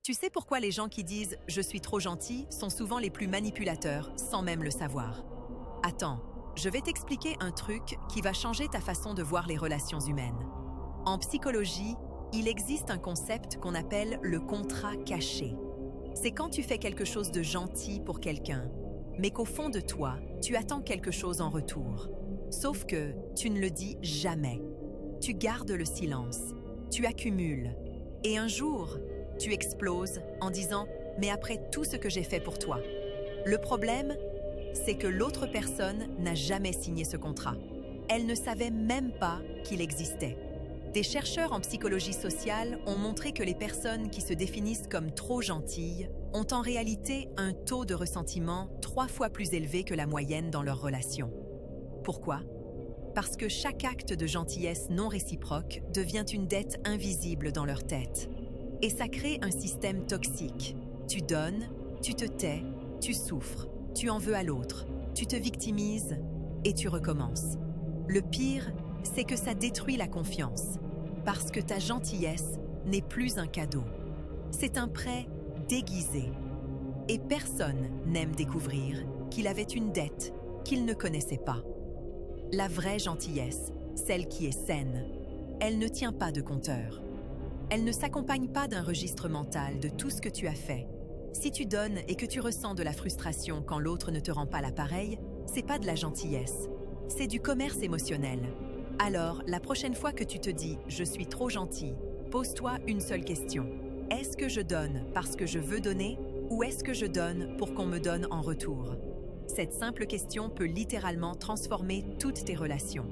Tu sais pourquoi les gens qui disent « je suis trop gentil » sont souvent les plus manipulateurs, sans même le savoir? Attends, je vais t'expliquer un truc qui va changer ta façon de voir les relations humaines. En psychologie, il existe un concept qu'on appelle le contrat caché. C'est quand tu fais quelque chose de gentil pour quelqu'un, mais qu'au fond de toi, tu attends quelque chose en retour. Sauf que tu ne le dis jamais. Tu gardes le silence, tu accumules. Et un jour, tu exploses en disant « mais après tout ce que j'ai fait pour toi ». Le problème, c'est que l'autre personne n'a jamais signé ce contrat. Elle ne savait même pas qu'il existait. Des chercheurs en psychologie sociale ont montré que les personnes qui se définissent comme trop gentilles ont en réalité un taux de ressentiment 3 fois plus élevé que la moyenne dans leurs relations. Pourquoi? Parce que chaque acte de gentillesse non réciproque devient une dette invisible dans leur tête. Et ça crée un système toxique. Tu donnes, tu te tais, tu souffres, tu en veux à l'autre, tu te victimises et tu recommences. Le pire, c'est que ça détruit la confiance, parce que ta gentillesse n'est plus un cadeau. C'est un prêt déguisé. Et personne n'aime découvrir qu'il avait une dette qu'il ne connaissait pas. La vraie gentillesse, celle qui est saine, elle ne tient pas de compteur. Elle ne s'accompagne pas d'un registre mental de tout ce que tu as fait. Si tu donnes et que tu ressens de la frustration quand l'autre ne te rend pas l'appareil, c'est pas de la gentillesse, c'est du commerce émotionnel. Alors, la prochaine fois que tu te dis « je suis trop gentil », pose-toi une seule question. Est-ce que je donne parce que je veux donner ou est-ce que je donne pour qu'on me donne en retour? Cette simple question peut littéralement transformer toutes tes relations.